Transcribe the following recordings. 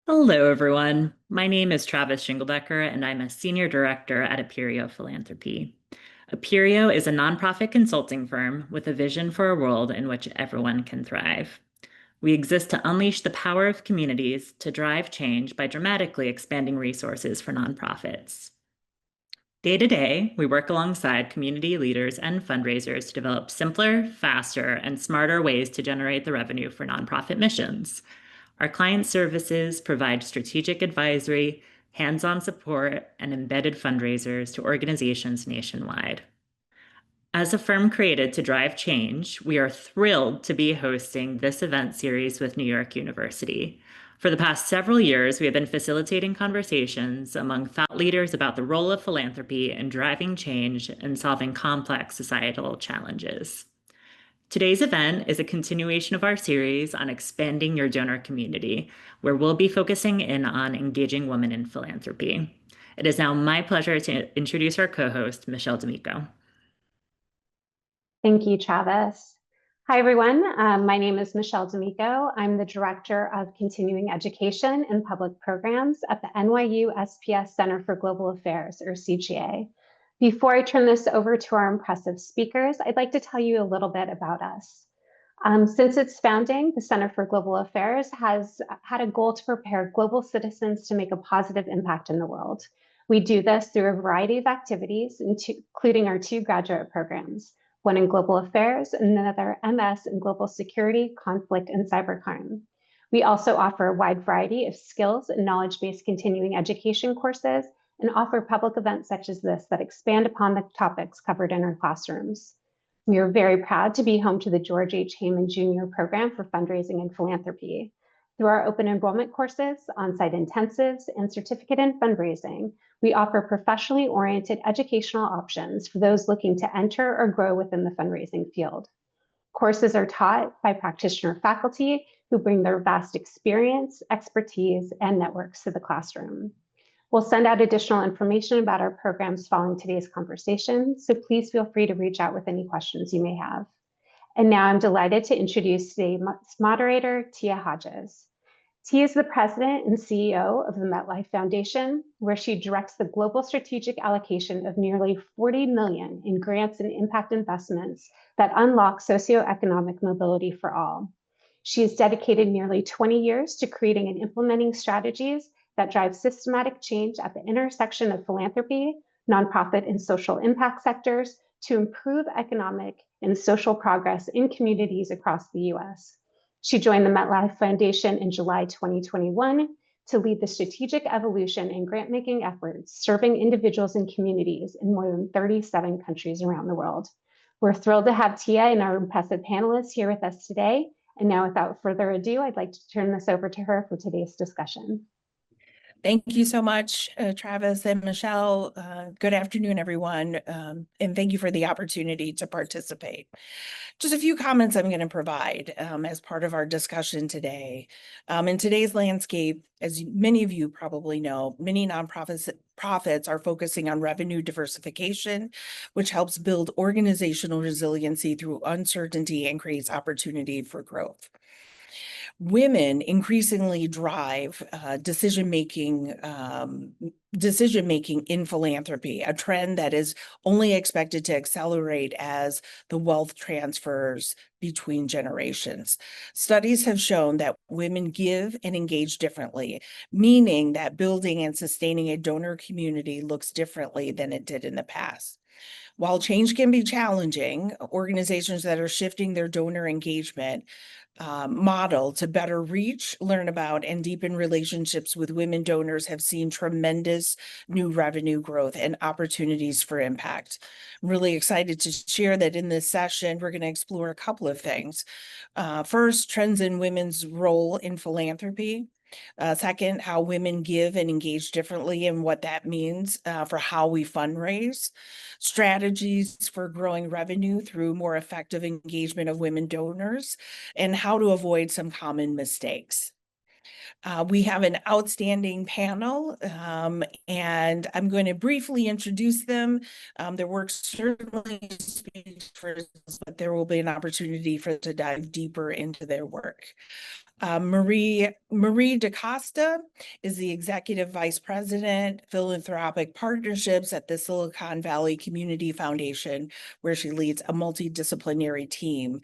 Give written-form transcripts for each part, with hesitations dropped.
Hello, everyone. My name is Travis Shinglebecker, and I'm a senior director at Aperio Philanthropy. Aperio is a nonprofit consulting firm with a vision for a world in which everyone can thrive. We exist to unleash the power of communities to drive change by dramatically expanding resources for nonprofits. Day to day, we work alongside community leaders and fundraisers to develop simpler, faster, and smarter ways to generate the revenue for nonprofit missions. Our client services provide strategic advisory, hands-on support, and embedded fundraisers to organizations nationwide. As a firm created to drive change, we are thrilled to be hosting this event series with New York University. For the past several years, we have been facilitating conversations among thought leaders about the role of philanthropy in driving change and solving complex societal challenges. Today's event is a continuation of our series on expanding your donor community, where we'll be focusing in on engaging women in philanthropy. It is now my pleasure to introduce our co-host, Michelle D'Amico. Thank you, Travis. Hi, everyone. My name is Michelle D'Amico. I'm the Director of Continuing Education and Public Programs at the NYU SPS Center for Global Affairs, or CGA. Before I turn this over to our impressive speakers, I'd like to tell you a little bit about us. Since its founding, the Center for Global Affairs has had a goal to prepare global citizens to make a positive impact in the world. We do this through a variety of activities, including our two graduate programs, one in global affairs and another MS in global security, conflict, and cybercrime. We also offer a wide variety of skills and knowledge-based continuing education courses and offer public events such as this that expand upon the topics covered in our classrooms. We are very proud to be home to the George H. Hayman Jr. Program for Fundraising and Philanthropy. Through our open enrollment courses, on-site intensives, and certificate in fundraising, we offer professionally oriented educational options for those looking to enter or grow within the fundraising field. Courses are taught by practitioner faculty who bring their vast experience, expertise, and networks to the classroom. We'll send out additional information about our programs following today's conversation, so please feel free to reach out with any questions you may have. And now I'm delighted to introduce today's moderator, Tia Hodges. Tia is the president and CEO of the MetLife Foundation, where she directs the global strategic allocation of nearly 40 million in grants and impact investments that unlock socioeconomic mobility for all. She has dedicated nearly 20 years to creating and implementing strategies that drive systematic change at the intersection of philanthropy, nonprofit, and social impact sectors to improve economic and social progress in communities across the US. She joined the MetLife Foundation in July 2021 to lead the strategic evolution and grant-making efforts serving individuals and communities in more than 37 countries around the world. We're thrilled to have Tia and our impressive panelists here with us today. And now, without further ado, I'd like to turn this over to her for today's discussion. Thank you so much, Travis and Michelle. Good afternoon, everyone, and thank you for the opportunity to participate. Just a few comments I'm going to provide as part of our discussion today. In today's landscape, as many of you probably know, many nonprofits are focusing on revenue diversification, which helps build organizational resiliency through uncertainty and creates opportunity for growth. Women increasingly drive decision-making in philanthropy, a trend that is only expected to accelerate as the wealth transfers between generations. Studies have shown that women give and engage differently, meaning that building and sustaining a donor community looks differently than it did in the past. While change can be challenging, organizations that are shifting their donor engagement model to better reach, learn about, and deepen relationships with women donors have seen tremendous new revenue growth and opportunities for impact. I'm really excited to share that in this session, we're going to explore a couple of things. First, trends in women's role in philanthropy. Second, how women give and engage differently and what that means for how we fundraise. Strategies for growing revenue through more effective engagement of women donors, and how to avoid some common mistakes. We have an outstanding panel, and I'm going to briefly introduce them. Their work certainly speaks for us, but there will be an opportunity for them to dive deeper into their work. Marie DaCosta is the Executive Vice President, Philanthropic Partnerships at the Silicon Valley Community Foundation, where she leads a multidisciplinary team,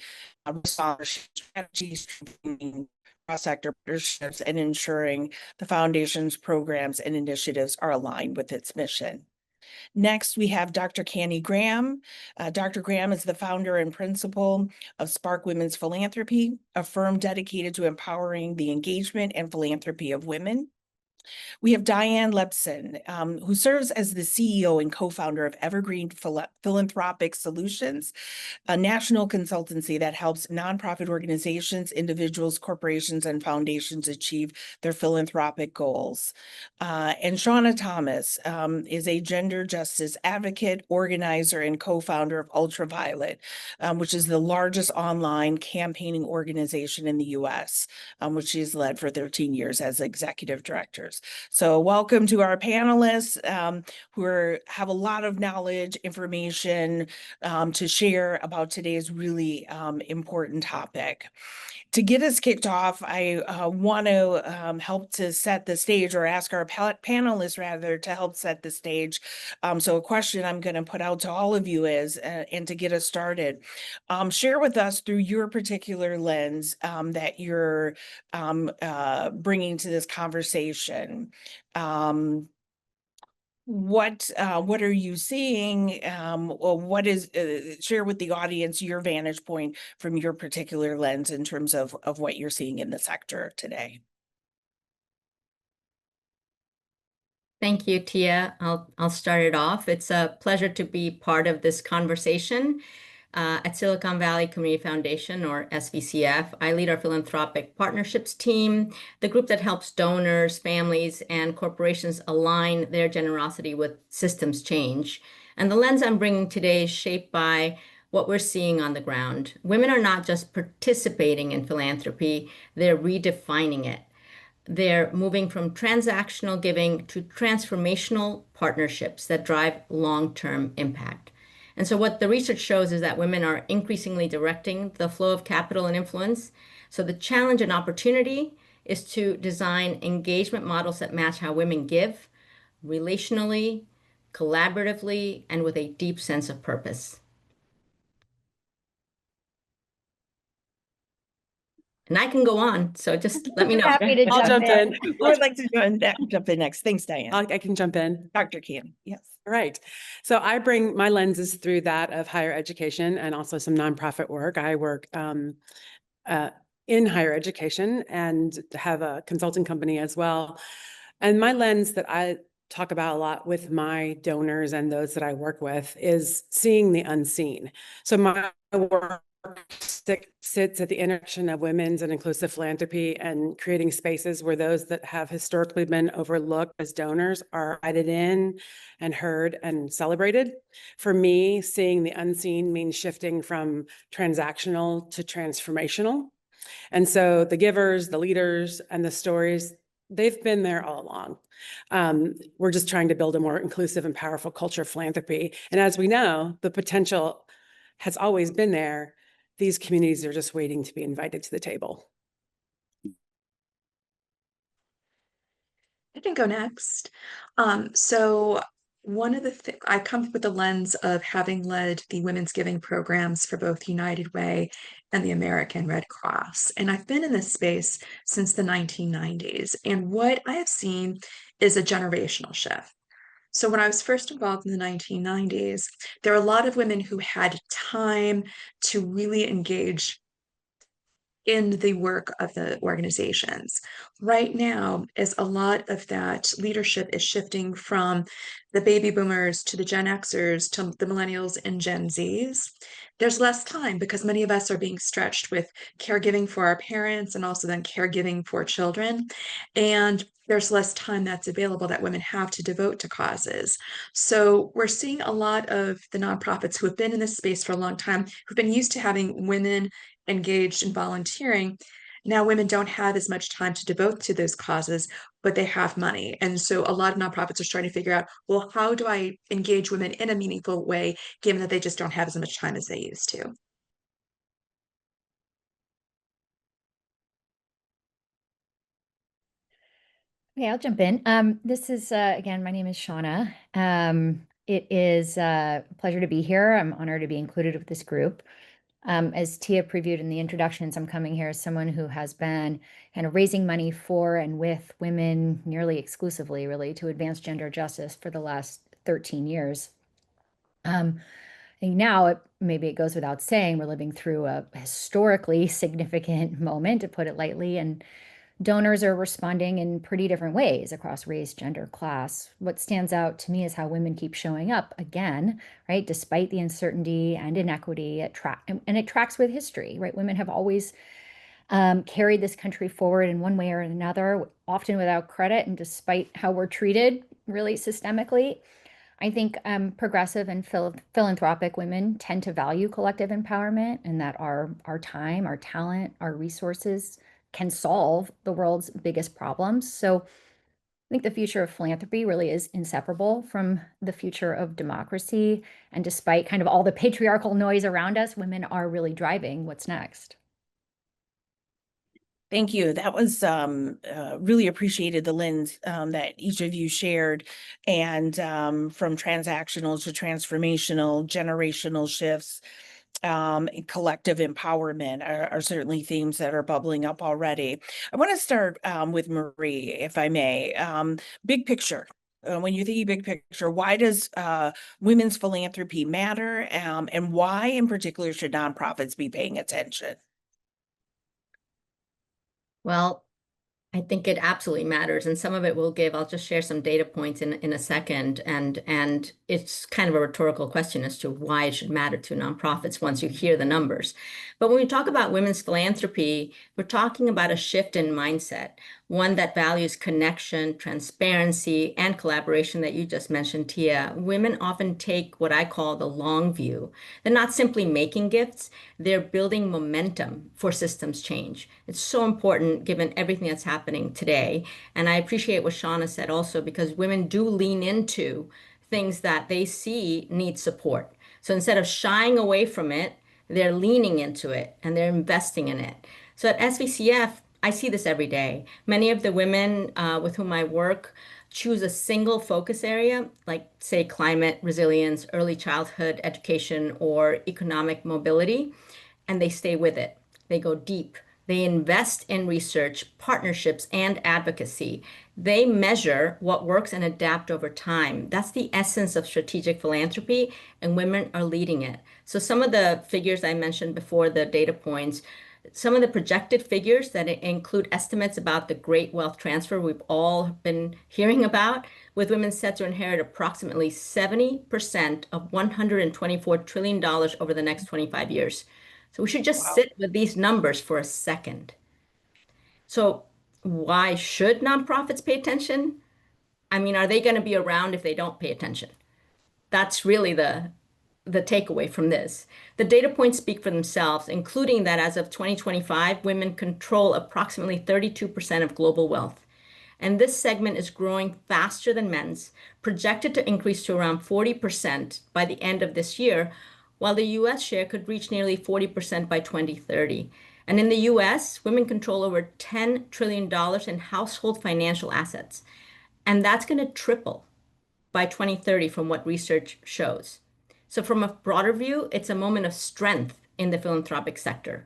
strategies, cross-sector partnerships, and ensuring the foundation's programs and initiatives are aligned with its mission. Next, we have Dr. Canny Graham. Dr. Graham is the founder and principal of Spark Women's Philanthropy, a firm dedicated to empowering the engagement and philanthropy of women. We have Diane Lepson, who serves as the CEO and co-founder of Evergreen Philanthropic Solutions, a national consultancy that helps nonprofit organizations, individuals, corporations, and foundations achieve their philanthropic goals. And Shauna Thomas is a gender justice advocate, organizer, and co-founder of Ultraviolet, which is the largest online campaigning organization in the U.S., which she's led for 13 years as executive directors. So welcome to our panelists who have a lot of knowledge, information to share about today's really important topic. To get us kicked off, I want to help to set the stage, or ask our panelists rather to help set the stage. So a question I'm going to put out to all of you is, and to get us started, share with us through your particular lens that you're bringing to this conversation. What are you seeing? Or what is, share with the audience your vantage point from your particular lens in terms of what you're seeing in the sector today. Thank you, Tia. I'll start it off. It's a pleasure to be part of this conversation. At Silicon Valley Community Foundation, or SVCF, I lead our philanthropic partnerships team, the group that helps donors, families, and corporations align their generosity with systems change. And the lens I'm bringing today is shaped by what we're seeing on the ground. Women are not just participating in philanthropy, they're redefining it. They're moving from transactional giving to transformational partnerships that drive long-term impact. And so what the research shows is that women are increasingly directing the flow of capital and influence. So the challenge and opportunity is to design engagement models that match how women give, relationally, collaboratively, and with a deep sense of purpose. And I can go on, so just let me know. Happy to I'll jump in. I would like to jump in next. Thanks, Diane. I can jump in. Dr. Kim, yes. All right. So I bring my lenses through that of higher education and also some nonprofit work. I work in higher education and have a consulting company as well. And my lens that I talk about a lot with my donors and those that I work with is seeing the unseen. So my work sits at the intersection of women's and inclusive philanthropy and creating spaces where those that have historically been overlooked as donors are invited in and heard and celebrated. For me, seeing the unseen means shifting from transactional to transformational. And so the givers, the leaders, and the stories, they've been there all along. We're just trying to build a more inclusive and powerful culture of philanthropy. And as we know, the potential has always been there. These communities are just waiting to be invited to the table. I can go next. So one of the I come with the lens of having led the women's giving programs for both United Way and the American Red Cross. And I've been in this space since the 1990s. And what I have seen is a generational shift. So when I was first involved in the 1990s, there were a lot of women who had time to really engage in the work of the organizations. Right now, as a lot of that leadership is shifting from the baby boomers to the Gen Xers to the millennials and Gen Zs, there's less time because many of us are being stretched with caregiving for our parents and also then caregiving for children. And there's less time that's available that women have to devote to causes. So we're seeing a lot of the nonprofits who have been in this space for a long time, who've been used to having women engaged in volunteering. Now women don't have as much time to devote to those causes, but they have money. And so a lot of nonprofits are starting to figure out, well, how do I engage women in a meaningful way, given that they just don't have as much time as they used to? Okay, I'll jump in. This is again, my name is Shauna. It is a pleasure to be here. I'm honored to be included with this group. As Tia previewed in the introductions, I'm coming here as someone who has been kind of raising money for and with women nearly exclusively, really, to advance gender justice for the last 13 years. I think now maybe it goes without saying we're living through a historically significant moment, to put it lightly, and donors are responding in pretty different ways across race, gender, class. What stands out to me is how women keep showing up again, right? Despite the uncertainty and inequity, it tracks with history, right? Women have always carried this country forward in one way or another, often without credit, and despite how we're treated really systemically. I think progressive and philanthropic women tend to value collective empowerment, and that our time, our talent, our resources can solve the world's biggest problems. So I think the future of philanthropy really is inseparable from the future of democracy. And despite kind of all the patriarchal noise around us, women are really driving what's next. Thank you. That was really appreciated the lens that each of you shared, and from transactional to transformational, generational shifts, and collective empowerment are certainly themes that are bubbling up already. I want to start with Marie, if I may. Big picture. When you think big picture, why does women's philanthropy matter, and why in particular should nonprofits be paying attention? Well, I think it absolutely matters, and some of it I'll just share some data points in a second, and it's kind of a rhetorical question as to why it should matter to nonprofits once you hear the numbers. But when we talk about women's philanthropy, we're talking about a shift in mindset, one that values connection, transparency, and collaboration that you just mentioned, Tia. Women often take what I call the long view. They're not simply making gifts, they're building momentum for systems change. It's so important given everything that's happening today. And I appreciate what Shauna said also, because women do lean into things that they see need support. So instead of shying away from it, they're leaning into it and they're investing in it. So at SVCF, I see this every day. Many of the women with whom I work choose a single focus area, like, say, climate resilience, early childhood education, or economic mobility, and they stay with it. They go deep. They invest in research, partnerships, and advocacy. They measure what works and adapt over time. That's the essence of strategic philanthropy, and women are leading it. So some of the figures I mentioned before, the data points, some of the projected figures that include estimates about the great wealth transfer we've all been hearing about, with women set to inherit approximately 70% of $124 trillion over the next 25 years. So we should just sit with these numbers for a second. So why should nonprofits pay attention? I mean, are they going to be around if they don't pay attention? That's really the takeaway from this. The data points speak for themselves, including that as of 2025, women control approximately 32% of global wealth. And this segment is growing faster than men's, projected to increase to around 40% by the end of this year, while the US share could reach nearly 40% by 2030. And in the US, women control over $10 trillion in household financial assets. And that's going to triple by 2030 from what research shows. So from a broader view, it's a moment of strength in the philanthropic sector.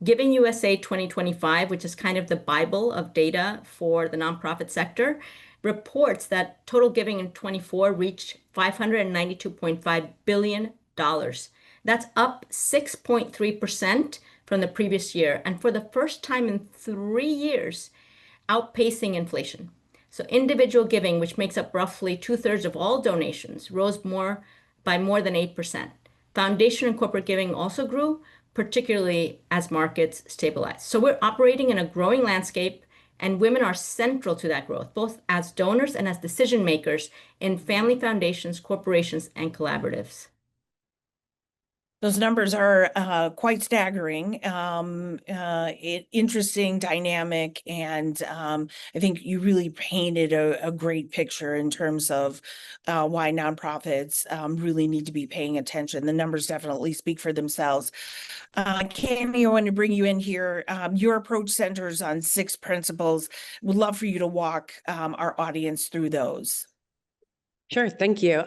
Giving USA 2025, which is kind of the Bible of data for the nonprofit sector, reports that total giving in 24 reached $592.5 billion. That's up 6.3% from the previous year, and for the first time in 3 years, outpacing inflation. So individual giving, which makes up roughly 2/3 of all donations, rose by more than 8%. Foundation and corporate giving also grew, particularly as markets stabilized. So we're operating in a growing landscape, and women are central to that growth, both as donors and as decision makers in family foundations, corporations, and collaboratives. Those numbers are quite staggering, interesting, dynamic, and I think you really painted a great picture in terms of why nonprofits really need to be paying attention. The numbers definitely speak for themselves. Cami, I want to bring you in here. Your approach centers on 6 principles. Would love for you to walk our audience through those. Sure, thank you.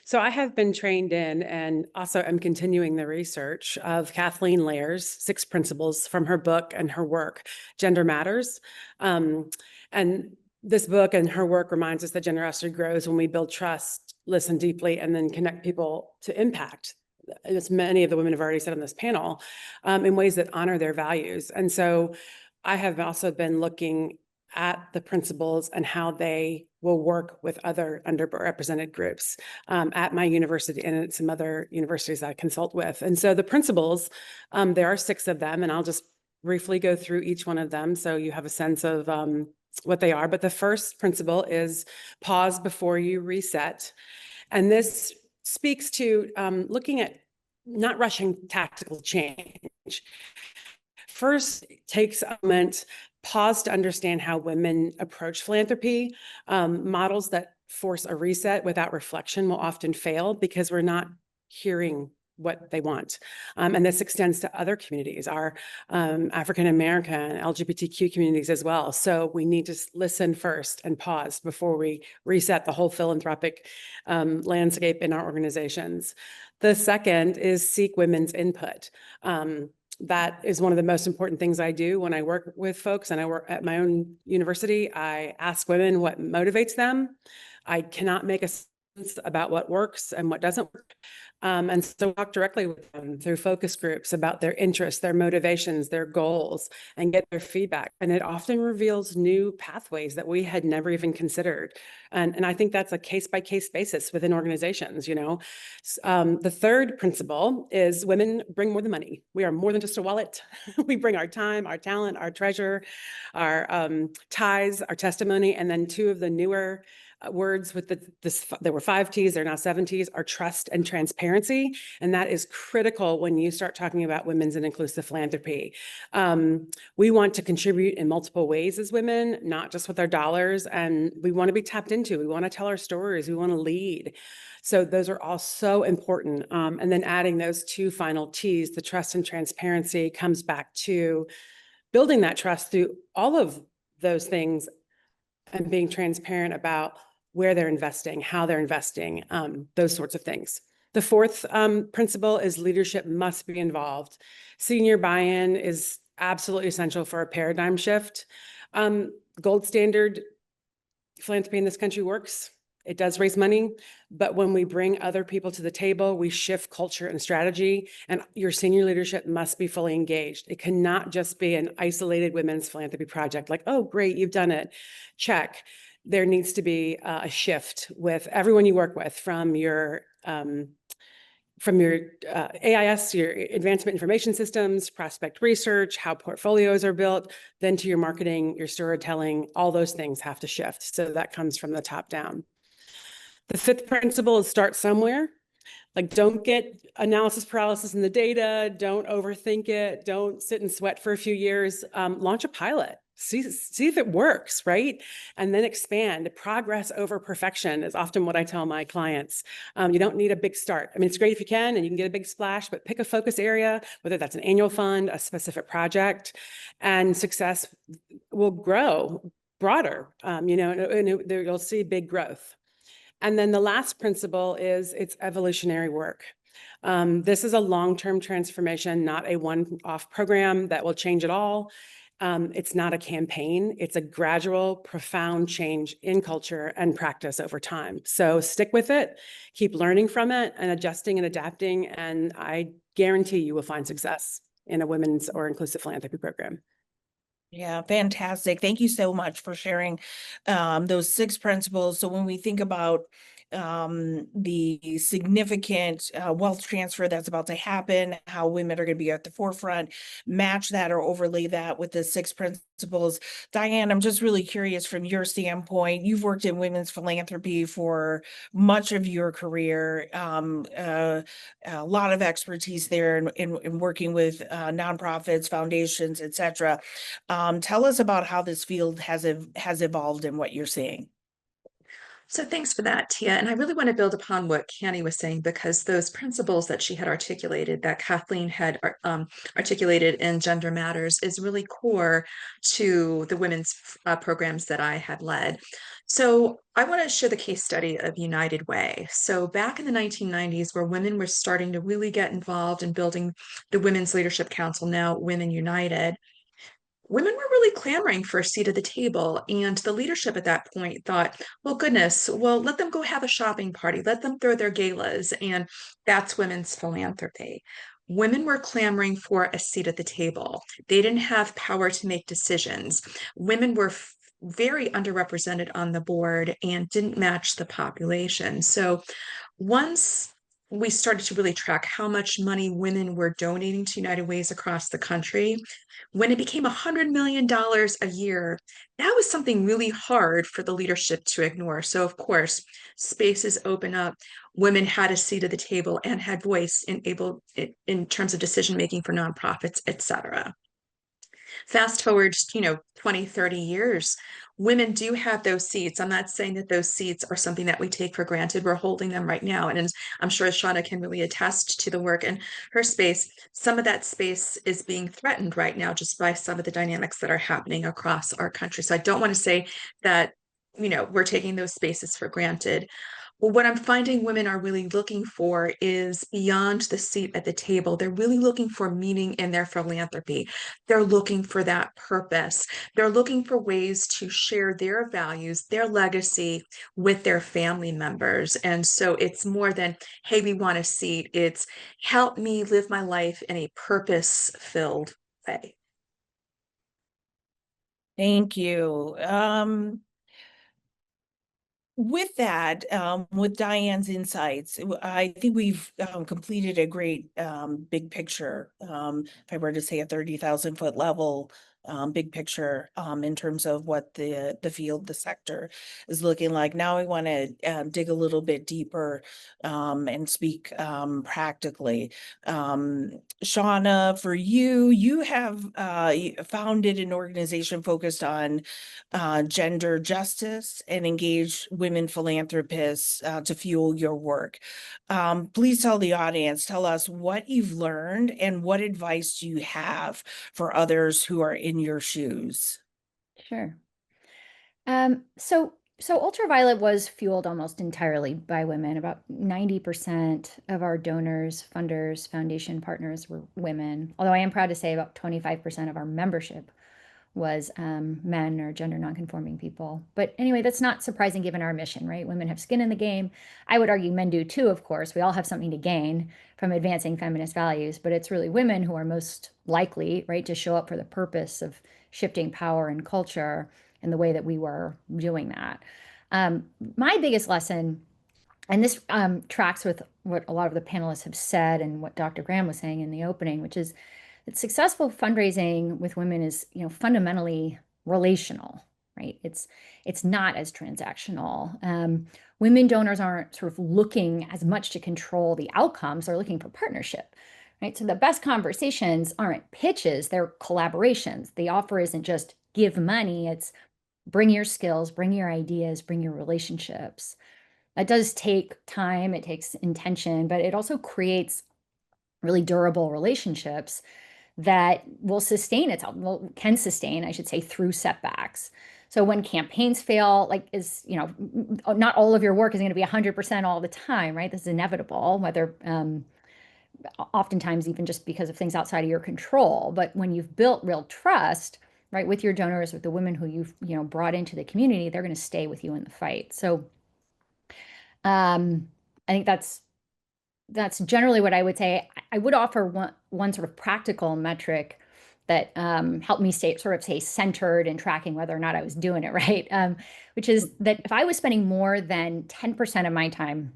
So I have been trained in and also am continuing the research of Kathleen Lair's 6 principles from her book and her work, Gender Matters. And this book and her work reminds us that generosity grows when we build trust, listen deeply, and then connect people to impact, as many of the women have already said on this panel, in ways that honor their values. And so I have also been looking at the principles and how they will work with other underrepresented groups at my university and at some other universities I consult with. And so the principles, there are 6 of them, and I'll just briefly go through each one of them so you have a sense of what they are. But the first principle is pause before you reset. And this speaks to looking at not rushing tactical change. First, takes a moment, pause to understand how women approach philanthropy. Models that force a reset without reflection will often fail because we're not hearing what they want. And this extends to other communities, our African-American, LGBTQ communities as well. So we need to listen first and pause before we reset the whole philanthropic landscape in our organizations. The second is seek women's input. That is one of the most important things I do when I work with folks and I work at my own university. I ask women what motivates them. I cannot make sense about what works and what doesn't work. And so talk directly with them through focus groups about their interests, their motivations, their goals, and get their feedback. And it often reveals new pathways that we had never even considered. And I think that's a case-by-case basis within organizations, you know. The third principle is women bring more than money. We are more than just a wallet. We bring our time, our talent, our treasure, our ties, our testimony, and then 2 of the newer words with there were 5 T's, there are now 7 T's, are trust and transparency. And that is critical when you start talking about women's and inclusive philanthropy. We want to contribute in multiple ways as women, not just with our dollars. And we want to be tapped into. We want to tell our stories. We want to lead. So those are all so important. And then adding those 2 final T's, the trust and transparency, comes back to building that trust through all of those things and being transparent about where they're investing, how they're investing, those sorts of things. The fourth principle is leadership must be involved. Senior buy-in is absolutely essential for a paradigm shift. Gold standard philanthropy in this country works. It does raise money, but when we bring other people to the table, we shift culture and strategy, and your senior leadership must be fully engaged. It cannot just be an isolated women's philanthropy project like, oh, great, you've done it, check. There needs to be a shift with everyone you work with, from your AIS, your advancement information systems, prospect research, how portfolios are built, then to your marketing, your storytelling, all those things have to shift. So that comes from the top down. The fifth principle is start somewhere. Like, don't get analysis paralysis in the data, don't overthink it, don't sit and sweat for a few years, launch a pilot. See if it works, right? And then expand. Progress over perfection is often what I tell my clients. You don't need a big start. I mean, it's great if you can and you can get a big splash, but pick a focus area, whether that's an annual fund, a specific project, and success will grow broader, and you'll see big growth. And then the last principle is it's evolutionary work. This is a long-term transformation, not a one-off program that will change it all. It's not a campaign. It's a gradual, profound change in culture and practice over time. So stick with it, keep learning from it and adjusting and adapting, and I guarantee you will find success in a women's or inclusive philanthropy program. Yeah, fantastic. Thank you so much for sharing those 6 principles. So when we think about the significant wealth transfer that's about to happen, how women are going to be at the forefront, match that or overlay that with the 6 principles. Diane, I'm just really curious from your standpoint. You've worked in women's philanthropy for much of your career, a lot of expertise there in working with nonprofits, foundations, etc. Tell us about how this field has evolved and what you're seeing. So thanks for that, Tia. And I really want to build upon what Canny was saying, because those principles that she had articulated, that Kathleen had articulated in Gender Matters, is really core to the women's programs that I had led. So I want to share the case study of United Way. So back in the 1990s, where women were starting to really get involved in building the Women's Leadership Council, now Women United, women were really clamoring for a seat at the table. And the leadership at that point thought, well, goodness, well, let them go have a shopping party, let them throw their galas. And that's women's philanthropy. Women were clamoring for a seat at the table. They didn't have power to make decisions. Women were very underrepresented on the board and didn't match the population. So once we started to really track how much money women were donating to United Ways across the country, when it became $100 million a year, that was something really hard for the leadership to ignore. So, of course, spaces open up. Women had a seat at the table and had voice in terms of decision making for nonprofits, et cetera. Fast forward, 20, 30 years, women do have those seats. I'm not saying that those seats are something that we take for granted. We're holding them right now. And I'm sure Shauna can really attest to the work in her space. Some of that space is being threatened right now just by some of the dynamics that are happening across our country. So I don't want to say that, we're taking those spaces for granted. Well, what I'm finding women are really looking for is beyond the seat at the table. They're really looking for meaning in their philanthropy. They're looking for that purpose. They're looking for ways to share their values, their legacy with their family members. And so it's more than, hey, we want a seat. It's help me live my life in a purpose-filled way. Thank you. With that, with Diane's insights, I think we've completed a great big picture. If I were to say a 30,000-foot level, big picture in terms of what the field, the sector is looking like. Now I want to dig a little bit deeper and speak practically. Shauna, for you have founded an organization focused on gender justice and engage women philanthropists to fuel your work. Please tell the audience, tell us what you've learned and what advice do you have for others who are in your shoes? Sure. So Ultraviolet was fueled almost entirely by women. About 90% of our donors, funders, foundation partners were women. Although I am proud to say about 25% of our membership was men or gender nonconforming people. But anyway, that's not surprising given our mission, right? Women have skin in the game. I would argue men do too, of course. We all have something to gain from advancing feminist values, but it's really women who are most likely, right, to show up for the purpose of shifting power and culture in the way that we were doing that. My biggest lesson, and this tracks with what a lot of the panelists have said and what Dr. Graham was saying in the opening, which is that successful fundraising with women is, fundamentally relational, right? It's not as transactional. Women donors aren't sort of looking as much to control the outcomes; they're looking for partnership, right? So the best conversations aren't pitches; they're collaborations. The offer isn't just give money; it's bring your skills, bring your ideas, bring your relationships. That does take time; it takes intention, but it also creates really durable relationships that will sustain itself, can sustain, I should say, through setbacks. So when campaigns fail, not all of your work is going to be 100% all the time, right? This is inevitable, whether oftentimes even just because of things outside of your control. But when you've built real trust, right, with your donors, with the women who you've brought into the community, they're going to stay with you in the fight. So I think that's generally what I would say. I would offer one sort of practical metric that helped me stay centered and tracking whether or not I was doing it right, which is that if I was spending more than 10% of my time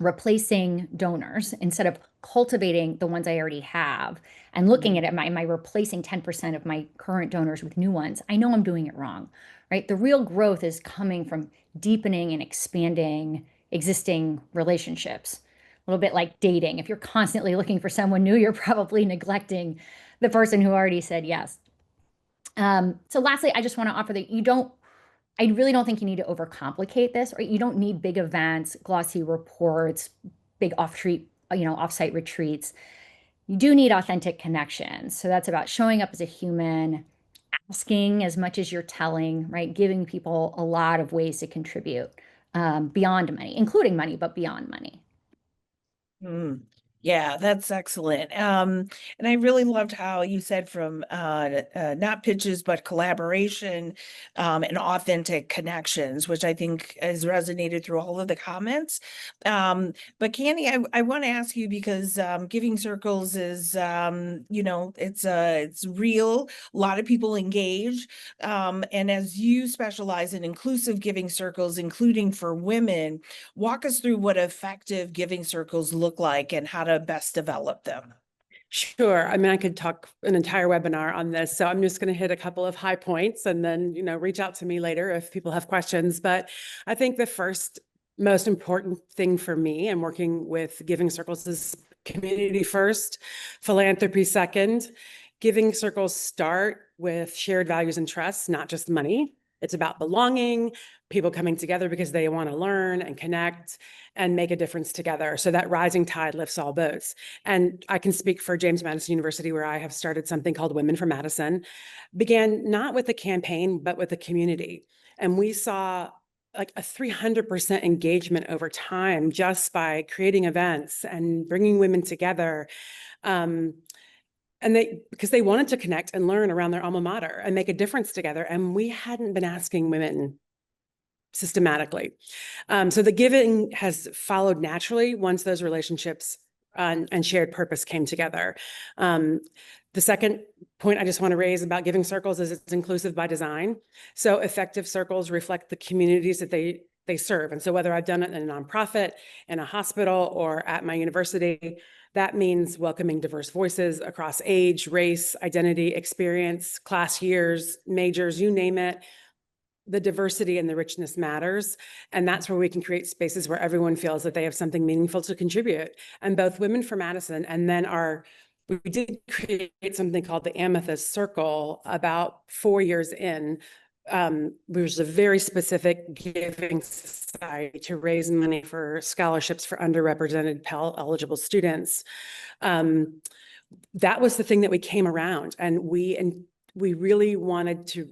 replacing donors instead of cultivating the ones I already have and looking at it, am I replacing 10% of my current donors with new ones? I know I'm doing it wrong, right? The real growth is coming from deepening and expanding existing relationships. A little bit like dating. If you're constantly looking for someone new, you're probably neglecting the person who already said yes. So lastly, I just want to offer that I really don't think you need to overcomplicate this, or you don't need big events, glossy reports, big offsite retreats. You do need authentic connections. So that's about showing up as a human, asking as much as you're telling, right? Giving people a lot of ways to contribute beyond money, including money, but beyond money. Yeah, that's excellent. And I really loved how you said from not pitches, but collaboration and authentic connections, which I think has resonated through all of the comments. But Candy, I want to ask you because Giving Circles is, it's real. A lot of people engage. And as you specialize in inclusive giving circles, including for women, walk us through what effective giving circles look like and how to best develop them. Sure. I mean, I could talk an entire webinar on this, so I'm just going to hit a couple of high points and then, reach out to me later if people have questions. But I think the first most important thing for me and working with Giving Circles is community first, philanthropy second. Giving Circles start with shared values and trust, not just money. It's about belonging, people coming together because they want to learn and connect and make a difference together. So that rising tide lifts all boats. And I can speak for James Madison University, where I have started something called Women for Madison, began not with a campaign, but with a community. And we saw like a 300% engagement over time just by creating events and bringing women together. Because they wanted to connect and learn around their alma mater and make a difference together. And we hadn't been asking women systematically. So the giving has followed naturally once those relationships and shared purpose came together. The second point I just want to raise about Giving Circles is it's inclusive by design. So effective circles reflect the communities that they serve. And so whether I've done it in a nonprofit, in a hospital, or at my university, that means welcoming diverse voices across age, race, identity, experience, class years, majors, you name it. The diversity and the richness matters. And that's where we can create spaces where everyone feels that they have something meaningful to contribute. And both Women for Madison and then we did create something called the Amethyst Circle about 4 years in. There's a very specific giving society to raise money for scholarships for underrepresented Pell eligible students. That was the thing that we came around, and we really wanted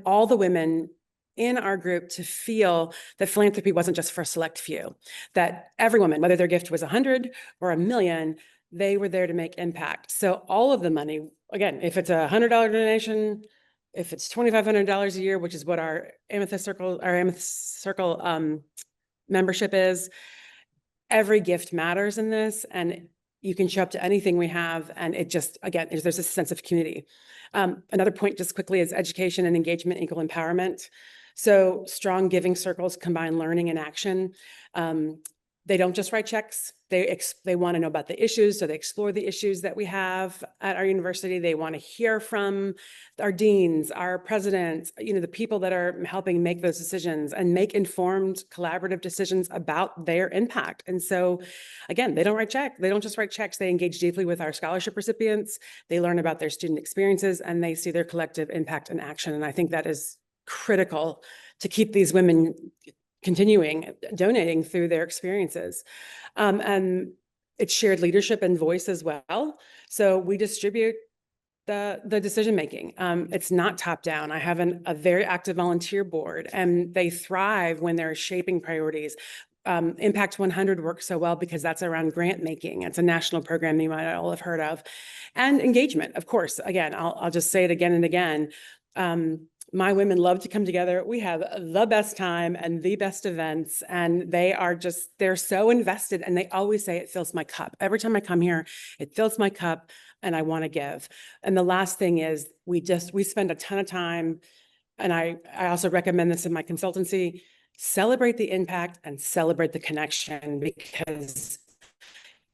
all the women in our group to feel that philanthropy wasn't just for a select few, that every woman, whether their gift was 100 or $1 million, they were there to make impact. So all of the money, again, if it's a $100 donation, if it's $2,500 a year, which is what our Amethyst Circle membership is, every gift matters in this, and you can show up to anything we have, and it just, again, there's a sense of community. Another point just quickly is education and engagement, equal empowerment. So strong giving circles combine learning and action. They don't just write checks. They want to know about the issues, so they explore the issues that we have at our university. They want to hear from our deans, our presidents, the people that are helping make those decisions and make informed, collaborative decisions about their impact. And so, again, they don't write checks. They don't just write checks. They engage deeply with our scholarship recipients. They learn about their student experiences, and they see their collective impact and action. And I think that is critical to keep these women continuing donating through their experiences. And it's shared leadership and voice as well. So we distribute the decision-making. It's not top down. I have a very active volunteer board, and they thrive when they're shaping priorities. Impact 100 works so well because that's around grant making. It's a national program you might all have heard of. And engagement, of course. Again, I'll just say it again and again. My women love to come together. We have the best time and the best events, and they're so invested, and they always say it fills my cup. Every time I come here, it fills my cup. and I want to give. And the last thing is we spend a ton of time, and I also recommend this in my consultancy, celebrate the impact and celebrate the connection, because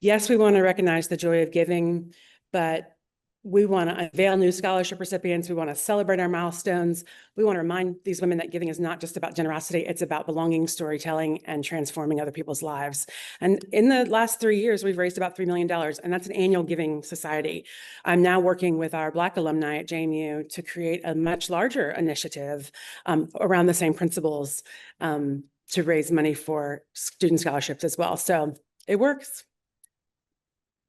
yes, we want to recognize the joy of giving, but we want to unveil new scholarship recipients. We want to celebrate our milestones. We want to remind these women that giving is not just about generosity. It's about belonging, storytelling, and transforming other people's lives. And in the last 3 years, we've raised about $3 million, and that's an annual giving society. I'm now working with our Black alumni at JMU to create a much larger initiative around the same principles to raise money for student scholarships as well. So it works.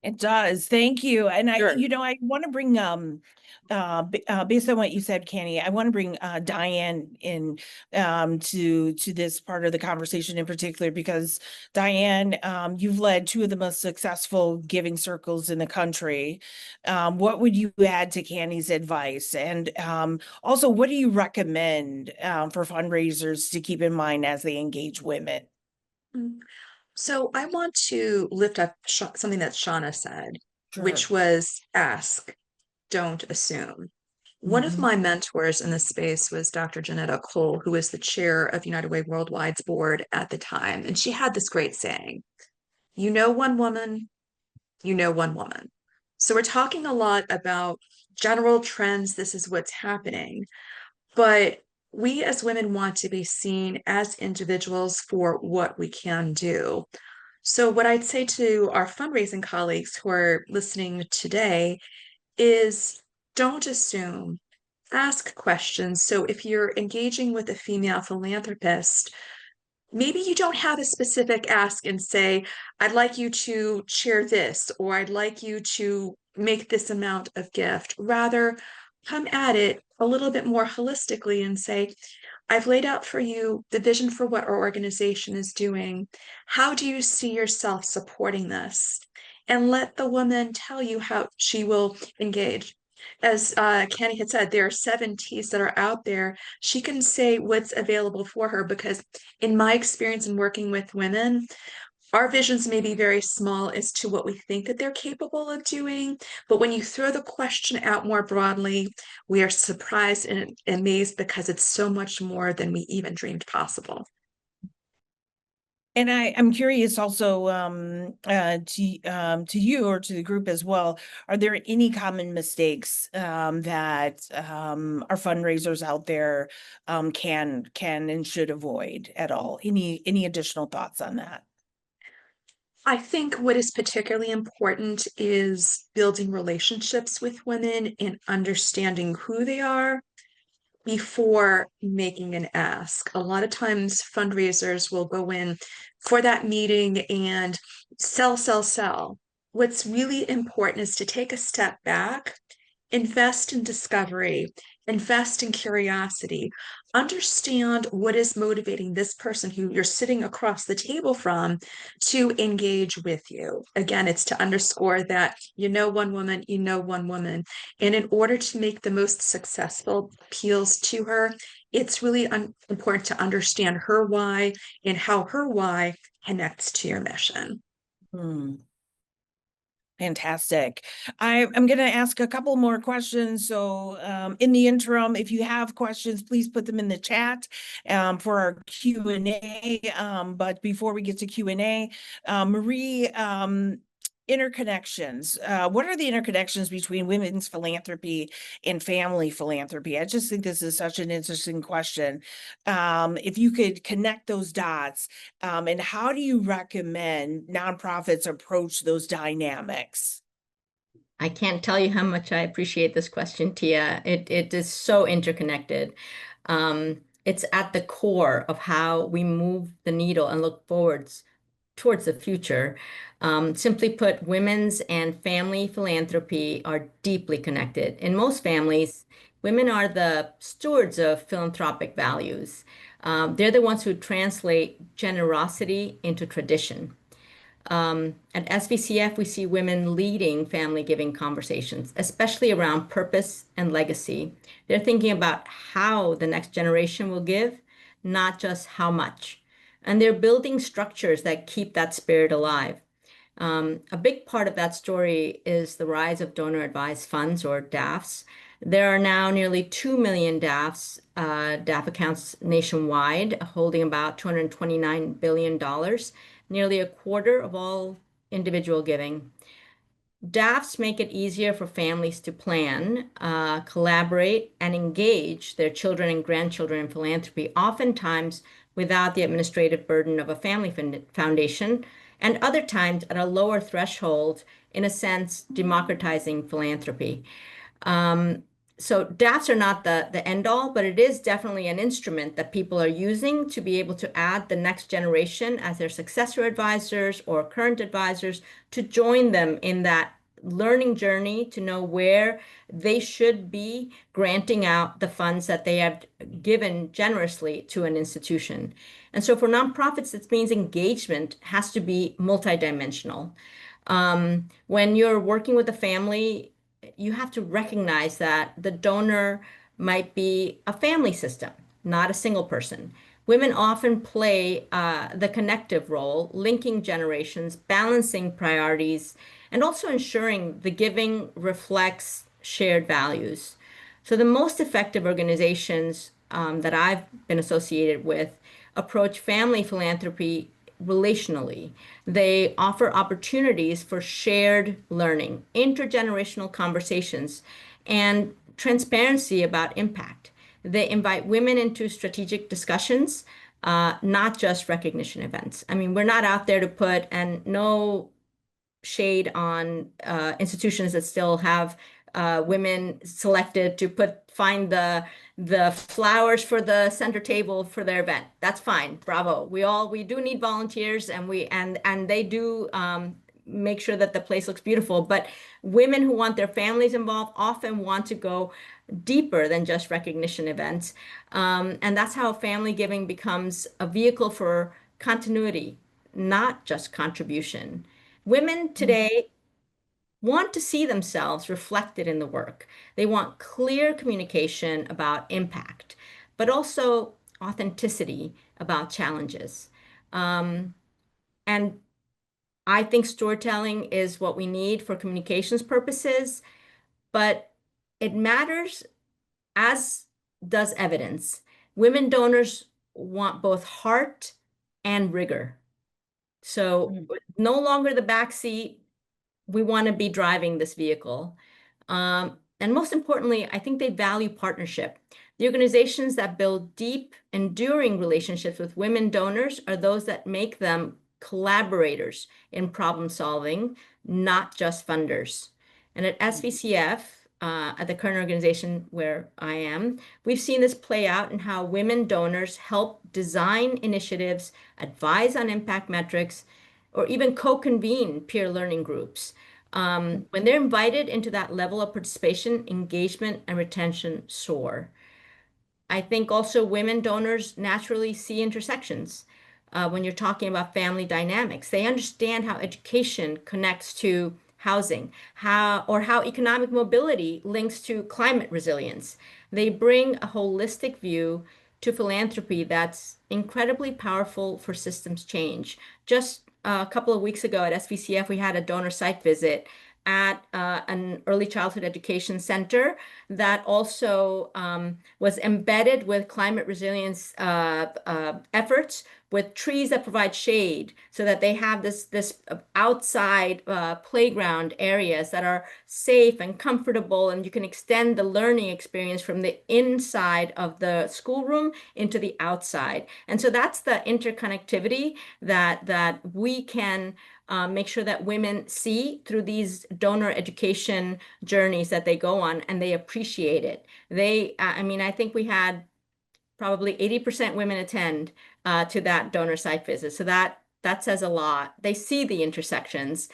It does. Thank you. And Sure. I want to bring, based on what you said, Kenny, I want to bring Diane in to this part of the conversation in particular, because Diane, you've led two of the most successful giving circles in the country. What would you add to Kenny's advice? And also, what do you recommend for fundraisers to keep in mind as they engage women? So I want to lift up something that Shauna said, Sure. which was ask, don't assume. One of my mentors in this space was Dr. Janetta Cole, who was the chair of United Way Worldwide's board at the time. And she had this great saying, you know one woman, you know one woman. So we're talking a lot about general trends. This is what's happening. But we as women want to be seen as individuals for what we can do. So what I'd say to our fundraising colleagues who are listening today is don't assume, ask questions. So if you're engaging with a female philanthropist, maybe you don't have a specific ask and say, I'd like you to share this, or I'd like you to make this amount of gift. Rather, come at it a little bit more holistically and say, I've laid out for you the vision for what our organization is doing. How do you see yourself supporting this? And let the woman tell you how she will engage. As Kenny had said, there are 7 T's that are out there. She can say what's available for her, because in my experience in working with women, our visions may be very small as to what we think that they're capable of doing. But when you throw the question out more broadly, we are surprised and amazed, because it's so much more than we even dreamed possible. And I'm curious also to you or to the group as well. Are there any common mistakes that our fundraisers out there can and should avoid at all? Any additional thoughts on that? I think what is particularly important is building relationships with women and understanding who they are before making an ask. A lot of times fundraisers will go in for that meeting and sell, sell, sell. What's really important is to take a step back, invest in discovery, invest in curiosity, understand what is motivating this person who you're sitting across the table from to engage with you. Again, it's to underscore that you know one woman, you know one woman. And in order to make the most successful appeals to her, it's really important to understand her why and how her why connects to your mission. Fantastic. I'm going to ask a couple more questions. So in the interim, if you have questions, please put them in the chat for our Q&A. But before we get to Q&A, Marie, interconnections. What are the interconnections between women's philanthropy and family philanthropy? I just think this is such an interesting question. If you could connect those dots, and how do you recommend nonprofits approach those dynamics? I can't tell you how much I appreciate this question, Tia. It is so interconnected. It's at the core of how we move the needle and look forwards towards the future. Simply put, women's and family philanthropy are deeply connected. In most families, women are the stewards of philanthropic values. They're the ones who translate generosity into tradition. At SVCF, we see women leading family giving conversations, especially around purpose and legacy. They're thinking about how the next generation will give, not just how much. And they're building structures that keep that spirit alive. A big part of that story is the rise of donor advised funds, or DAFs. There are now nearly 2 million DAF accounts nationwide, holding about $229 billion, nearly a quarter of all individual giving. DAFs make it easier for families to plan, collaborate, and engage their children and grandchildren in philanthropy, oftentimes without the administrative burden of a family foundation, and other times at a lower threshold, in a sense, democratizing philanthropy. So DAFs are not the end all, but it is definitely an instrument that people are using to be able to add the next generation as their successor advisors or current advisors to join them in that learning journey to know where they should be granting out the funds that they have given generously to an institution. And so for nonprofits, this means engagement has to be multidimensional. When you're working with a family, you have to recognize that the donor might be a family system, not a single person. Women often play the connective role, linking generations, balancing priorities, and also ensuring the giving reflects shared values. So the most effective organizations that I've been associated with approach family philanthropy relationally. They offer opportunities for shared learning, intergenerational conversations, and transparency about impact. They invite women into strategic discussions, not just recognition events. I mean, we're not out there to put, and no shade on institutions that still have women selected to find the flowers for the center table for their event. That's fine. Bravo. We do need volunteers, and they do make sure that the place looks beautiful. But women who want their families involved often want to go deeper than just recognition events. And that's how family giving becomes a vehicle for continuity, not just contribution. Women today want to see themselves reflected in the work. They want clear communication about impact, but also authenticity about challenges. And I think storytelling is what we need for communications purposes, but it matters, as does evidence. Women donors want both heart and rigor. So no longer the backseat. We want to be driving this vehicle. And most importantly, I think they value partnership. The organizations that build deep, enduring relationships with women donors are those that make them collaborators in problem solving, not just funders. And at SVCF, at the current organization where I am, we've seen this play out in how women donors help design initiatives, advise on impact metrics, or even co-convene peer learning groups. When they're invited into that level of participation, engagement and retention soar. I think also women donors naturally see intersections when you're talking about family dynamics. They understand how education connects to housing, how economic mobility links to climate resilience. They bring a holistic view to philanthropy that's incredibly powerful for systems change. Just a couple of weeks ago at SVCF, we had a donor site visit at an early childhood education center that also was embedded with climate resilience efforts, with trees that provide shade, so that they have this outside playground areas that are safe and comfortable, and you can extend the learning experience from the inside of the schoolroom into the outside. And so that's the interconnectivity that we can make sure that women see through these donor education journeys that they go on, and they appreciate it. I mean, I think we had probably 80% women attend to that donor site visit. So that says a lot. They see the intersections.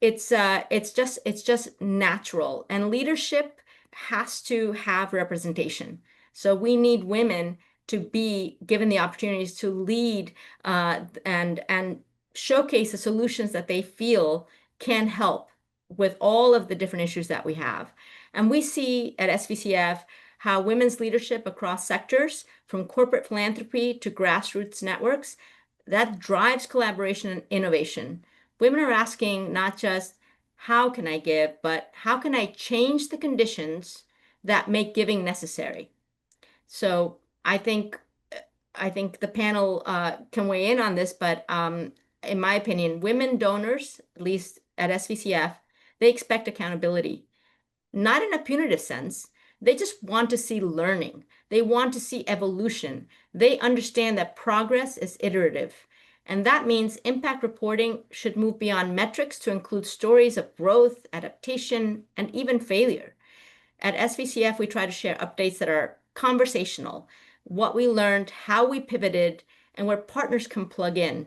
It's just natural, and leadership has to have representation. So we need women to be given the opportunities to lead and showcase the solutions that they feel can help with all of the different issues that we have. And we see at SVCF how women's leadership across sectors, from corporate philanthropy to grassroots networks, that drives collaboration and innovation. Women are asking not just how can I give, but how can I change the conditions that make giving necessary? So I think the panel can weigh in on this, but in my opinion, women donors, at least at SVCF, they expect accountability, not in a punitive sense. They just want to see learning. They want to see evolution. They understand that progress is iterative. And that means impact reporting should move beyond metrics to include stories of growth, adaptation, and even failure. At SVCF, we try to share updates that are conversational, what we learned, how we pivoted, and where partners can plug in.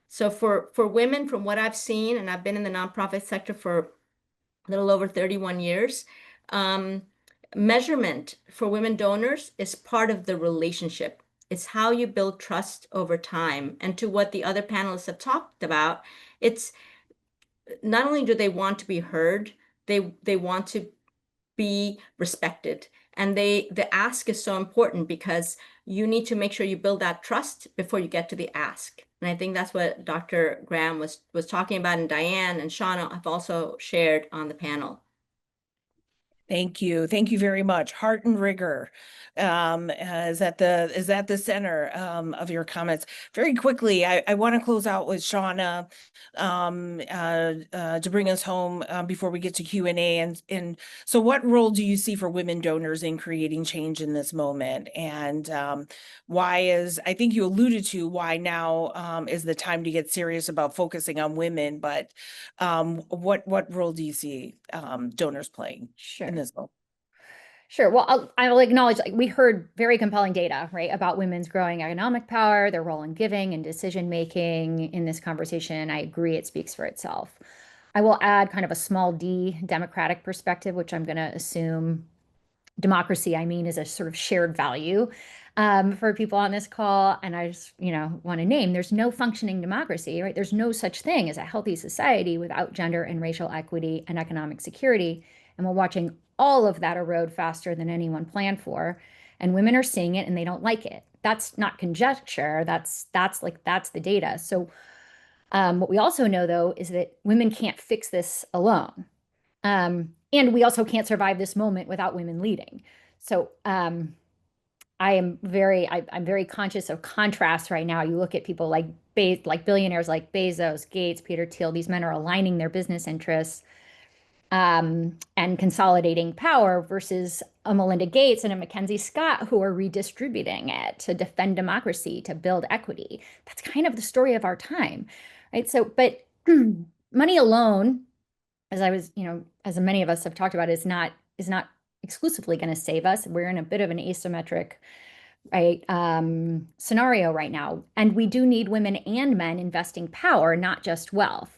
So for women, from what I've seen, and I've been in the nonprofit sector for a little over 31 years, measurement for women donors is part of the relationship. It's how you build trust over time. And to what the other panelists have talked about, it's not only do they want to be heard, they want to be respected. And the ask is so important because you need to make sure you build that trust before you get to the ask. And I think that's what Dr. Graham was talking about, and Diane and Shauna have also shared on the panel. Thank you. Thank you very much. Heart and rigor is at the center of your comments. Very quickly, I want to close out with Shauna to bring us home before we get to Q&A. And so what role do you see for women donors in creating change in this moment? And I think you alluded to why now is the time to get serious about focusing on women, but what role do you see donors playing? Sure. In this moment? Sure. Well, I will acknowledge, like, we heard very compelling data, right, about women's growing economic power, their role in giving and decision making in this conversation. I agree, it speaks for itself. I will add kind of a small d democratic perspective, which I'm going to assume democracy, I mean, is a sort of shared value for people on this call. And I just, want to name, there's no functioning democracy, right? There's no such thing as a healthy society without gender and racial equity and economic security. And we're watching all of that erode faster than anyone planned for. And women are seeing it and they don't like it. That's not conjecture. That's the data. So what we also know, though, is that women can't fix this alone. And we also can't survive this moment without women leading. So I'm very conscious of contrast right now. You look at people like billionaires like Bezos, Gates, Peter Thiel. These men are aligning their business interests and consolidating power versus a Melinda Gates and a Mackenzie Scott who are redistributing it to defend democracy, to build equity. That's kind of the story of our time, right? So, but money alone, as many of us have talked about, is not exclusively going to save us. We're in a bit of an asymmetric, right, scenario right now, and we do need women and men investing power, not just wealth.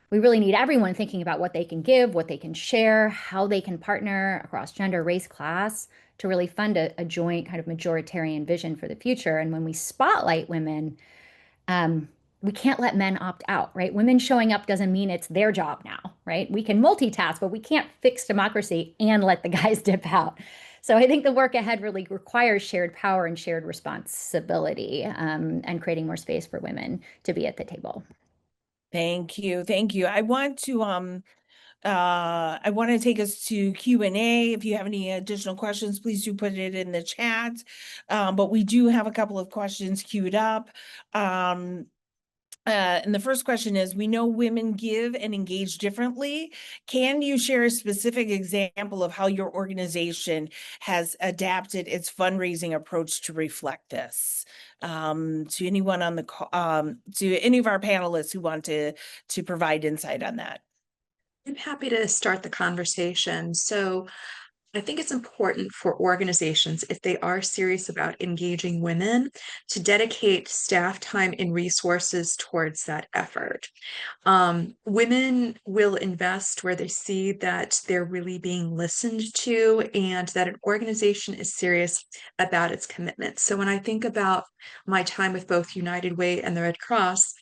We really need everyone thinking about what they can give, what they can share, how they can partner across gender, race, class to really fund a joint kind of majoritarian vision for the future. And when we spotlight women, we can't let men opt out, right? Women showing up doesn't mean it's their job now, right? We can multitask, but we can't fix democracy and let the guys dip out. So I think the work ahead really requires shared power and shared responsibility, and creating more space for women to be at the table. Thank you. Thank you. I want to take us to Q&A. If you have any additional questions, please do put it in the chat. But we do have a couple of questions queued up. And the first question is, we know women give and engage differently. Can you share a specific example of how your organization has adapted its fundraising approach to reflect this? To anyone on the call, to any of our panelists who want to provide insight on that. I'm happy to start the conversation. So I think it's important for organizations, if they are serious about engaging women, to dedicate staff time and resources towards that effort. Women will invest where they see that they're really being listened to and that an organization is serious about its commitment. So when I think about my time with both United Way and the Red Cross,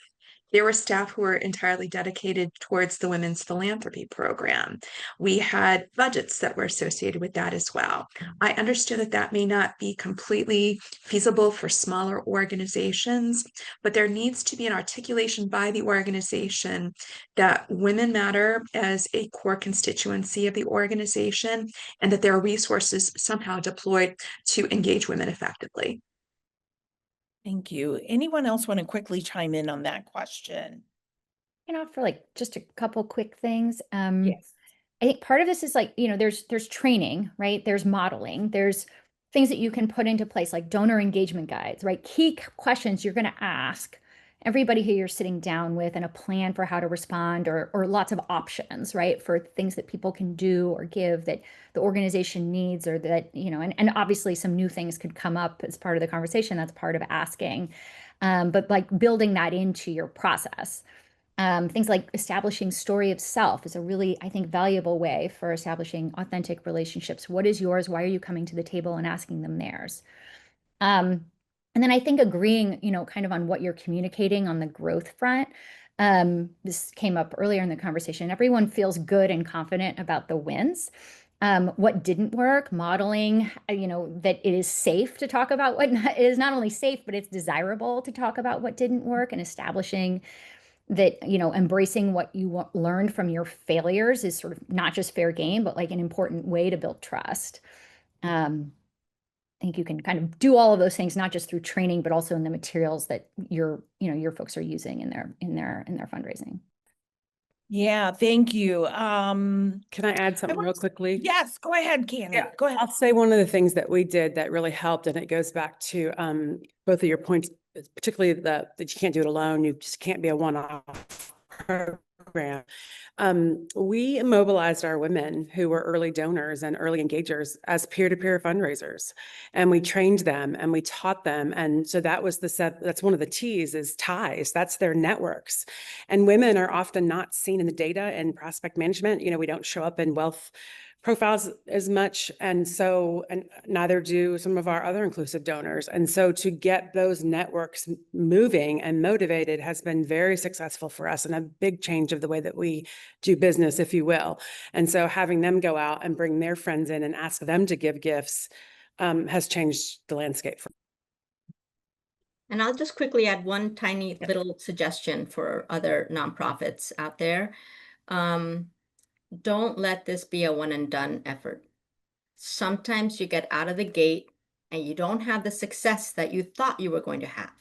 There were staff who were entirely dedicated towards the Women's Philanthropy program. We had budgets that were associated with that as well. I understood that that may not be completely feasible for smaller organizations, but there needs to be an articulation by the organization that women matter as a core constituency of the organization, and that there are resources somehow deployed to engage women effectively. Thank you. Anyone else want to quickly chime in on that question? For like just a couple quick things. Yes. I think part of this is like, there's training, right? There's modeling, there's things that you can put into place, like donor engagement guides, right? Key questions you're going to ask everybody who you're sitting down with, and a plan for how to respond, or lots of options, right? For things that people can do or give that the organization needs, or that, and obviously some new things could come up as part of the conversation. That's part of asking. But like building that into your process. Things like establishing story of self is a really, I think, valuable way for establishing authentic relationships. What is yours? Why are you coming to the table, and asking them theirs? And then I think agreeing, kind of on what you're communicating on the growth front. This came up earlier in the conversation. Everyone feels good and confident about the wins. What didn't work, modeling, that it is safe to talk about what it is not only safe, but it's desirable to talk about what didn't work, and establishing that, embracing what you learned from your failures is sort of not just fair game, but like an important way to build trust. I think you can kind of do all of those things, not just through training, but also in the materials that your folks are using in their fundraising. Yeah, thank you. Can I add something real quickly? Yes, go ahead, Candy. Yeah, Go ahead. I'll say one of the things that we did that really helped, and it goes back to both of your points, particularly that you can't do it alone. You just can't be a one-off program. We mobilized our women who were early donors and early engagers as peer-to-peer fundraisers, and we trained them and we taught them. And so that was that's one of the T's, is ties. That's their networks. And women are often not seen in the data and prospect management. We don't show up in wealth profiles as much. And neither do some of our other inclusive donors. And so to get those networks moving and motivated has been very successful for us, and a big change of the way that we do business, if you will. And so having them go out and bring their friends in and ask them to give gifts has changed the landscape. And I'll just quickly add one tiny little suggestion for other nonprofits out there. Don't let this be a one and done effort. Sometimes you get out of the gate and you don't have the success that you thought you were going to have.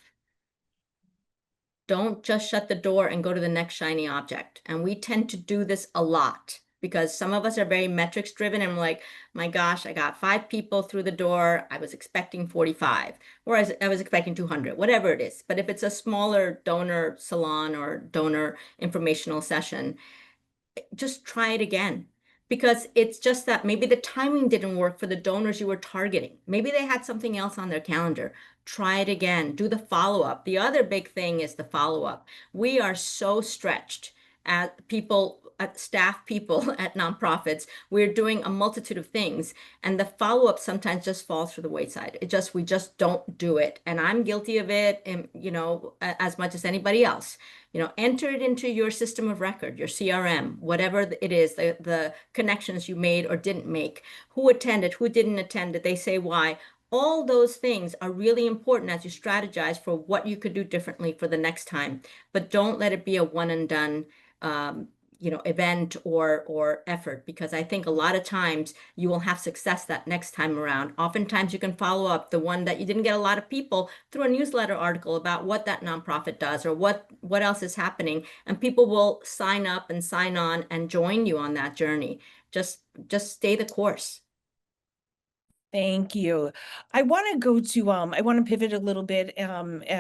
Don't just shut the door and go to the next shiny object. And we tend to do this a lot, because some of us are very metrics driven, and we're like, my gosh, I got 5 people through the door. I was expecting 45, or I was expecting 200, whatever it is. But if it's a smaller donor salon or donor informational session, just try it again, because it's just that maybe the timing didn't work for the donors you were targeting. Maybe they had something else on their calendar. Try it again. Do the follow-up. The other big thing is the follow-up. We are so stretched as people, staff people at nonprofits. We're doing a multitude of things, and the follow-up sometimes just falls through the wayside. We just don't do it. And I'm guilty of it, and as much as anybody else. Enter it into your system of record, your CRM, whatever it is, the connections you made or didn't make, who attended, who didn't attend, did they say why? All those things are really important as you strategize for what you could do differently for the next time. But don't let it be a one and done event or effort, because I think a lot of times you will have success that next time around. Oftentimes you can follow up the one that you didn't get a lot of people through a newsletter article about what that nonprofit does or what else is happening, and people will sign up and sign on and join you on that journey. Just stay the course. Thank you. I want to go to, I want to pivot a little bit.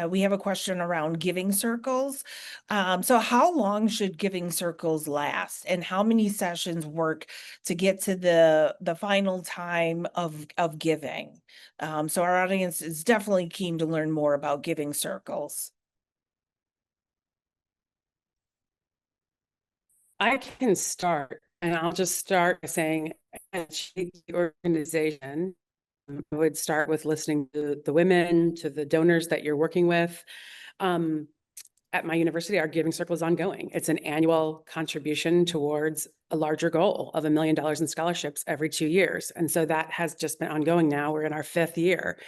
We have a question around giving circles. So how long should giving circles last, and how many sessions work to get to the final time of giving? So our audience is definitely keen to learn more about giving circles. I can start, and I'll just start by saying, the organization, I would start with listening to the women, to the donors that you're working with. at my university, our giving circle is ongoing. It's an annual contribution towards a larger goal of $1 million in scholarships every 2 years. And so that has just been ongoing now. We're in our 5th year.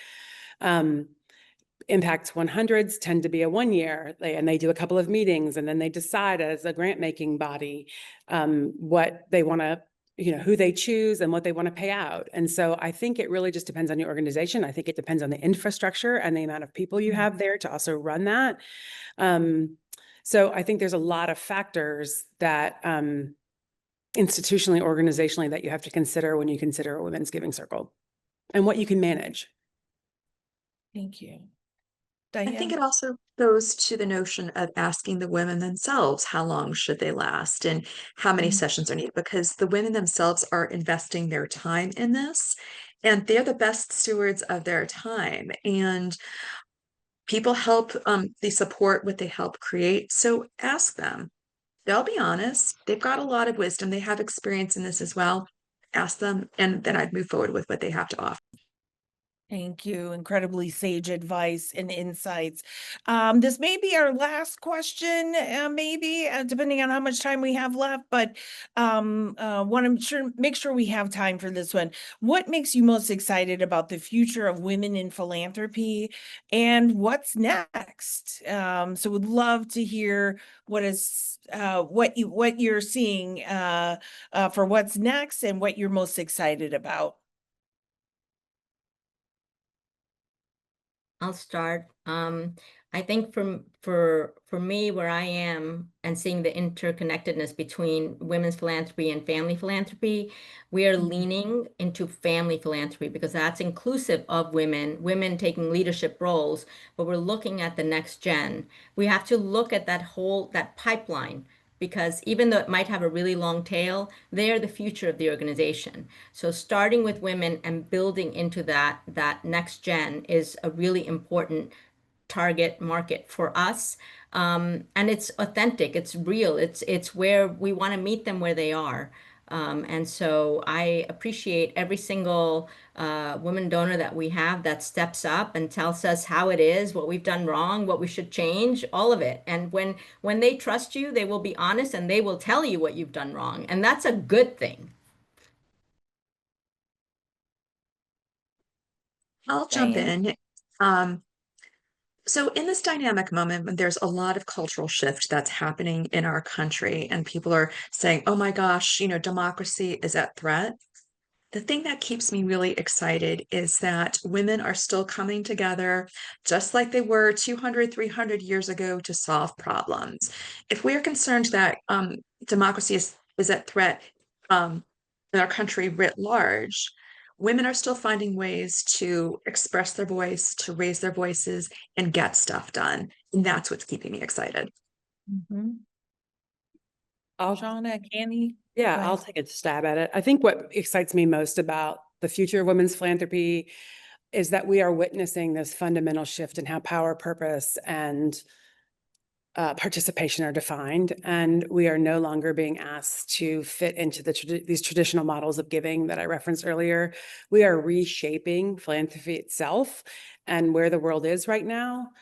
Impact 100s tend to be a 1 year, and they do a couple of meetings, and then they decide as a grant making body what they want to, who they choose and what they want to pay out. And so I think it really just depends on your organization. I think it depends on the infrastructure and the amount of people you have there to also run that. So I think there's a lot of factors that institutionally, organizationally, that you have to consider when you consider a women's giving circle and what you can manage. Thank you. I think Diane? it also goes to the notion of asking the women themselves, how long should they last and how many sessions are needed? Because the women themselves are investing their time in this, and they're the best stewards of their time. And people help, they support what they help create. So ask them. They'll be honest. They've got a lot of wisdom. They have experience in this as well. Ask them, and then I'd move forward with what they have to offer. Thank you. Incredibly sage advice and insights. This may be our last question, maybe, depending on how much time we have left, but want to make sure we have time for this one. What makes you most excited about the future of women in philanthropy and what's next? So would love to hear what you're seeing for what's next and what you're most excited about. I'll start. I think for me, where I am and seeing the interconnectedness between women's philanthropy and family philanthropy, we are leaning into family philanthropy because that's inclusive of women taking leadership roles, but we're looking at the next gen. We have to look at that pipeline, because even though it might have a really long tail, they are the future of the organization. So starting with women and building into that next gen is a really important target market for us. And it's authentic, it's real, it's where we want to meet them where they are. And so I appreciate every single woman donor that we have that steps up and tells us how it is, what we've done wrong, what we should change, all of it. And when they trust you, they will be honest and they will tell you what you've done wrong. And that's a good thing. I'll jump Diane? in. So in this dynamic moment, when there's a lot of cultural shift that's happening in our country, and people are saying, oh my gosh, democracy is at threat. The thing that keeps me really excited is that women are still coming together just like they were 200, 300 years ago to solve problems. If we are concerned that democracy is at threat in our country writ large, women are still finding ways to express their voice, to raise their voices, and get stuff done. And that's what's keeping me excited. Shauna, Candy? Yeah, Go I'll ahead. take a stab at it. I think what excites me most about the future of women's philanthropy is that we are witnessing this fundamental shift in how power, purpose, and participation are defined, and we are no longer being asked to fit into these traditional models of giving that I referenced earlier. We are reshaping philanthropy itself, and where the world is right now,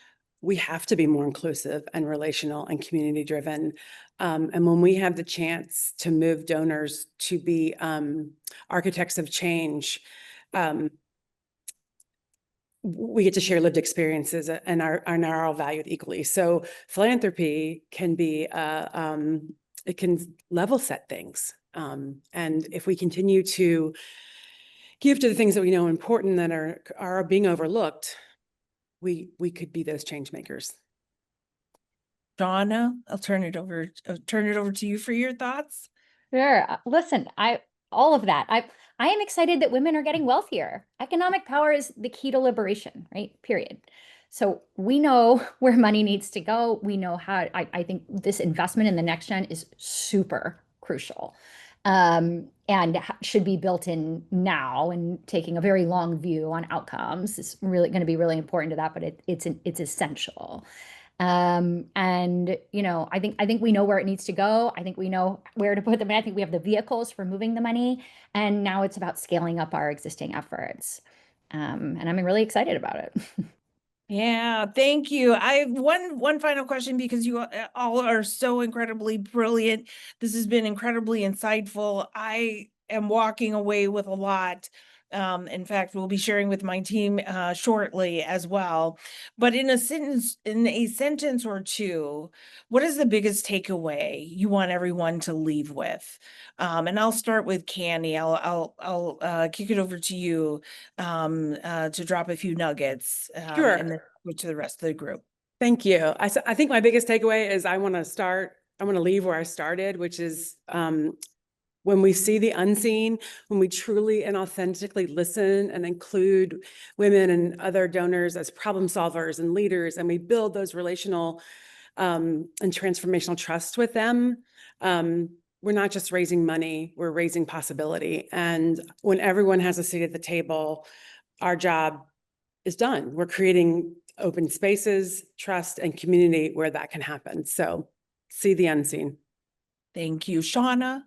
we have to be more inclusive and relational and community driven. And when we have the chance to move donors to be architects of change, we get to share lived experiences and are all valued equally. So philanthropy can be, it can level set things. And if we continue to give to the things that we know are important that are being overlooked, we could be those change makers. Shauna, I'll turn it over to you for your thoughts. Sure. Listen, all of that. I am excited that women are getting wealthier. Economic power is the key to liberation, right? Period. So we know where money needs to go. We know how, I think this investment in the next gen is super crucial. And should be built in now, and taking a very long view on outcomes is really going to be really important to that, but it's essential. And I think we know where it needs to go. I think we know where to put the money. I think we have the vehicles for moving the money, and now it's about scaling up our existing efforts. And I'm really excited about it. Yeah, thank you. I have one final question because you all are so incredibly brilliant. This has been incredibly insightful. I am walking away with a lot. In fact, we'll be sharing with my team shortly as well. But in a sentence or two, what is the biggest takeaway you want everyone to leave with? And I'll start with Candy. I'll kick it over to you to drop a few nuggets, Sure. and then go to the rest of the group. Thank you. I think my biggest takeaway is I want to leave where I started, which is when we see the unseen, when we truly and authentically listen and include women and other donors as problem solvers and leaders, and we build those relational and transformational trust with them, we're not just raising money, we're raising possibility. And when everyone has a seat at the table, our job is done. We're creating open spaces, trust, and community where that can happen. So see the unseen. Thank you. Shauna?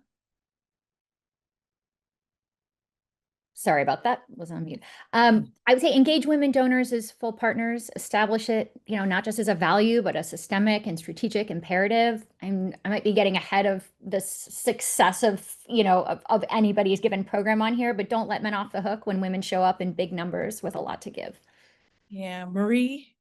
Sorry about that. Was on mute. I would say engage women donors as full partners, establish it, not just as a value, but a systemic and strategic imperative. I might be getting ahead of the success of, of anybody's given program on here, but don't let men off the hook when women show up in big numbers with a lot to give. Yeah, Marie?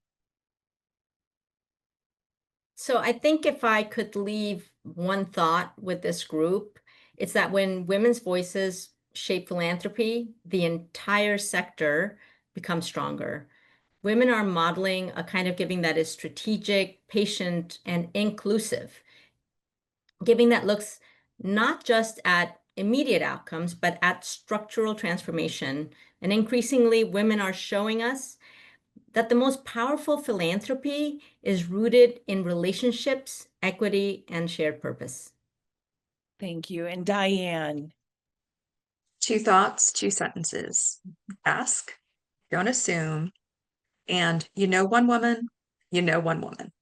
So I think if I could leave one thought with this group, it's that when women's voices shape philanthropy, the entire sector becomes stronger. Women are modeling a kind of giving that is strategic, patient, and inclusive. Giving that looks not just at immediate outcomes, but at structural transformation. And increasingly, women are showing us that the most powerful philanthropy is rooted in relationships, equity, and shared purpose. Thank you. And Diane? 2 thoughts, 2 sentences. Ask, don't assume, and one woman, one woman.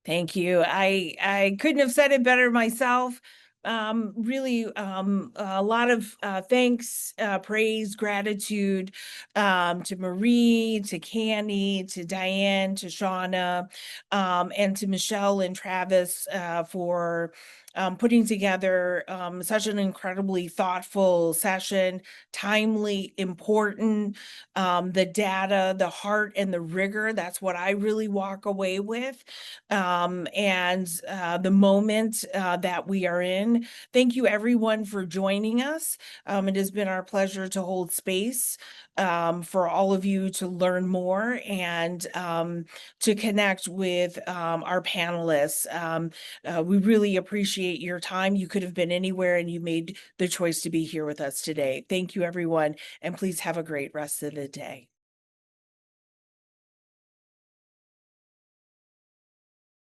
Thank you. I couldn't have said it better myself. Really, a lot of thanks, praise, gratitude to Marie, to Candy, to Diane, to Shauna, and to Michelle and Travis for putting together such an incredibly thoughtful session, timely, important, the data, the heart, and the rigor. That's what I really walk away with. And the moment that we are in. Thank you everyone for joining us. It has been our pleasure to hold space for all of you to learn more and to connect with our panelists. We really appreciate your time. You could have been anywhere and you made the choice to be here with us today. Thank you everyone, and please have a great rest of the day.